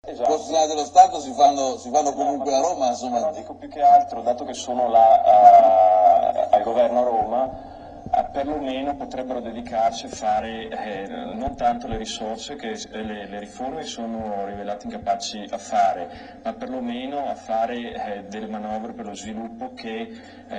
Esatto. Costituzionali dello Stato si fanno comunque a Roma, insomma. No, dico più che altro, dato che sono là al governo a Roma, perlomeno potrebbero dedicarsi a fare non tanto le risorse che le riforme sono rivelate incapaci a fare, ma perlomeno a fare delle manovre per lo sviluppo che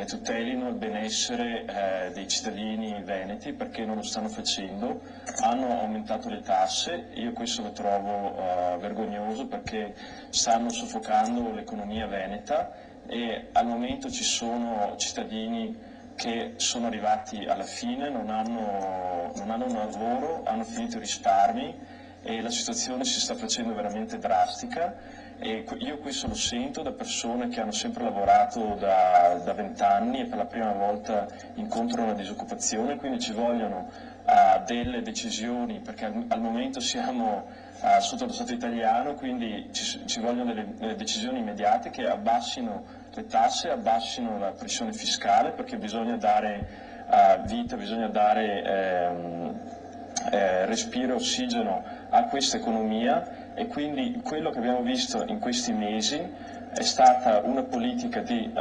tutelino il benessere dei cittadini veneti, perché non lo stanno facendo. Hanno aumentato le tasse, io questo lo trovo vergognoso, perché stanno soffocando l'economia veneta e al momento ci sono cittadini che sono arrivati alla fine, non hanno un lavoro, hanno finito i risparmi e la situazione si sta facendo veramente drastica, e io questo lo sento da persone che hanno sempre lavorato da 20 anni e per la prima volta incontrano una disoccupazione, quindi ci vogliono delle decisioni, perché al momento siamo sotto lo Stato italiano, quindi ci vogliono delle decisioni immediate che abbassino le tasse, abbassino la pressione fiscale, perché bisogna dare vita, bisogna dare respiro e ossigeno a questa economia, e quindi quello che abbiamo visto in questi mesi è stata una politica di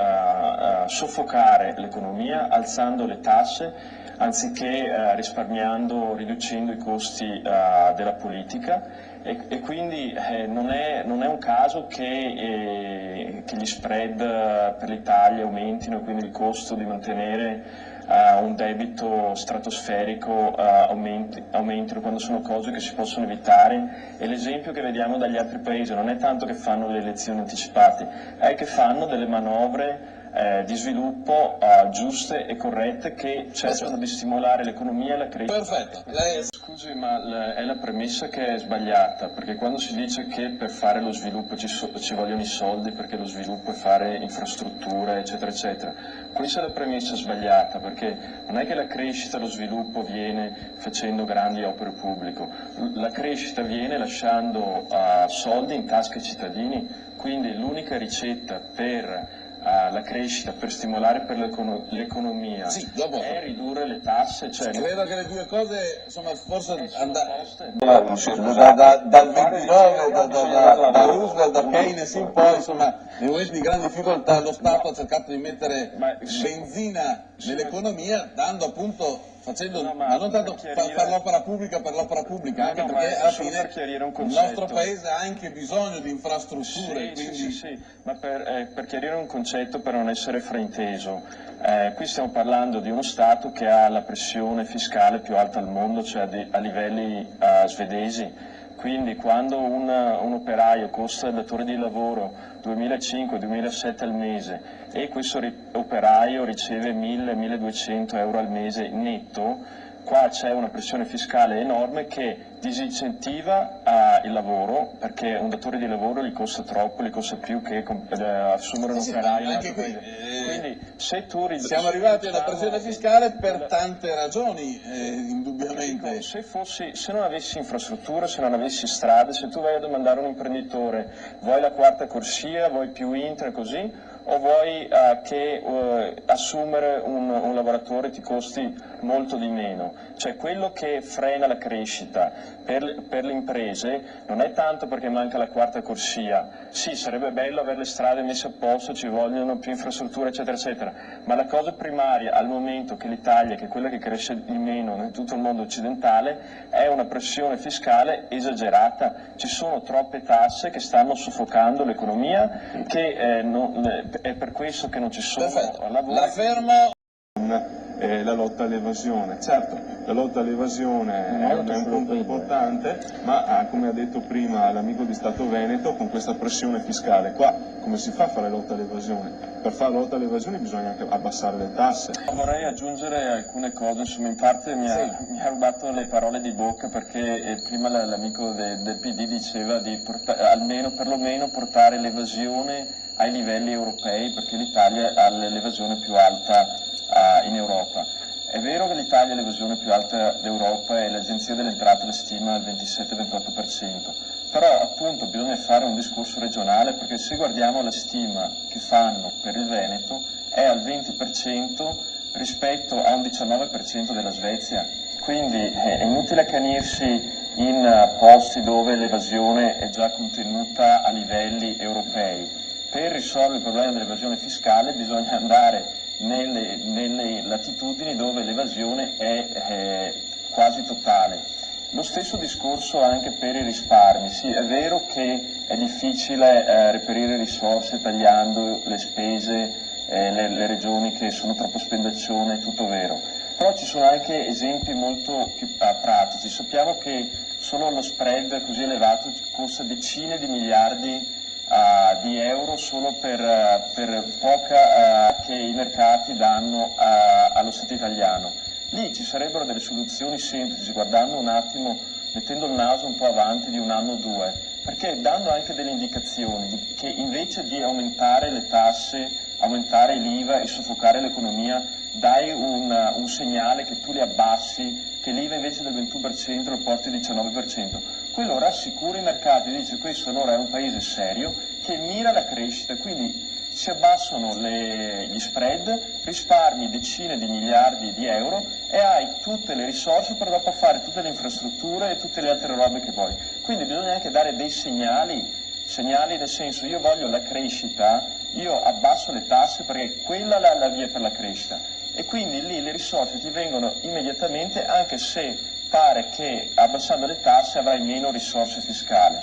soffocare l'economia alzando le tasse anziché risparmiando, riducendo i costi della politica, e quindi non è un caso che gli spread per l'Italia aumentino e quindi il costo di mantenere un debito stratosferico aumentino, quando sono cose che si possono evitare. E l'esempio che vediamo dagli altri paesi non è tanto che fanno le elezioni anticipate, è che fanno delle manovre di sviluppo giuste e corrette, che cercano di stimolare l'economia e la crescita. Perfetto. Scusi, ma è la premessa che è sbagliata, perché quando si dice che per fare lo sviluppo ci vogliono i soldi, perché lo sviluppo è fare infrastrutture, eccetera, eccetera, questa è la premessa sbagliata, perché non è che la crescita e lo sviluppo viene facendo grandi opere pubbliche, la crescita viene lasciando soldi in tasca ai cittadini, quindi l'unica ricetta per la crescita, per stimolare per l'economia, è ridurre le tasse. Cioè, credo che le due cose, insomma, forse dal 29, da Roosevelt, da Keynes in poi, insomma, nei momenti di grande difficoltà lo Stato ha cercato di mettere benzina nell'economia, dando appunto, ma non tanto fare l'opera pubblica per l'opera pubblica, anche perché alla fine il nostro paese ha anche bisogno di infrastrutture. Sì, ma per chiarire un concetto, per non essere frainteso, qui stiamo parlando di uno Stato che ha la pressione fiscale più alta al mondo, cioè a livelli svedesi. Quindi quando un operaio costa il datore di lavoro 2.500-2.700 al mese e questo operaio riceve 1.000-1.200 euro al mese netto, qua c'è una pressione fiscale enorme che disincentiva il lavoro, perché un datore di lavoro gli costa troppo, gli costa più che assumere un operaio. Anche qui, quindi se tu siamo arrivati alla pressione fiscale per tante ragioni, indubbiamente. Se non avessi infrastrutture, se non avessi strade, se tu vai a domandare a un imprenditore, vuoi la quarta corsia, vuoi più Inter, così, o vuoi che assumere un lavoratore ti costi molto di meno? Cioè quello che frena la crescita per le imprese non è tanto perché manca la quarta corsia, sì, sarebbe bello avere le strade messe a posto, ci vogliono più infrastrutture, eccetera, eccetera, ma la cosa primaria al momento che l'Italia, che è quella che cresce di meno in tutto il mondo occidentale, è una pressione fiscale esagerata. Ci sono troppe tasse che stanno soffocando l'economia, che è per questo che non ci sono lavori. La fermo. La lotta all'evasione. Certo, la lotta all'evasione è un punto importante, ma come ha detto prima l'amico di Stato Veneto, con questa pressione fiscale qua, come si fa a fare lotta all'evasione? Per fare lotta all'evasione bisogna anche abbassare le tasse. Vorrei aggiungere alcune cose, insomma, in parte mi ha rubato le parole di bocca, perché prima l'amico del PD diceva di almeno perlomeno portare l'evasione ai livelli europei, perché l'Italia ha l'evasione più alta in Europa. È vero che l'Italia ha l'evasione più alta d'Europa e l'Agenzia delle Entrate la stima al 27-28%, però appunto bisogna fare un discorso regionale, perché se guardiamo la stima che fanno per il Veneto è al 20% rispetto a un 19% della Svezia, quindi è inutile accanirsi in posti dove l'evasione è già contenuta a livelli europei. Per risolvere il problema dell'evasione fiscale bisogna andare nelle latitudini dove l'evasione è quasi totale. Lo stesso discorso anche per i risparmi. Sì, è vero che è difficile reperire risorse tagliando le spese, le regioni che sono troppo spendaccione, è tutto vero. Però ci sono anche esempi molto più pratici. Sappiamo che solo lo spread così elevato costa decine di miliardi di euro solo per poca che i mercati danno allo Stato italiano. Lì ci sarebbero delle soluzioni semplici, guardando un attimo, mettendo il naso un po' avanti di un anno o due, perché dando anche delle indicazioni che invece di aumentare le tasse, aumentare l'IVA e soffocare l'economia, dai un segnale che tu li abbassi, che l'IVA invece del 21% lo porti al 19%. Quello rassicura i mercati, dice questo allora è un paese serio che mira alla crescita, quindi si abbassano gli spread, risparmi decine di miliardi di euro e hai tutte le risorse per dopo fare tutte le infrastrutture e tutte le altre robe che vuoi. Quindi bisogna anche dare dei segnali nel senso io voglio la crescita, io abbasso le tasse perché quella è la via per la crescita e quindi lì le risorse ti vengono immediatamente anche se pare che abbassando le tasse avrai meno risorse fiscali.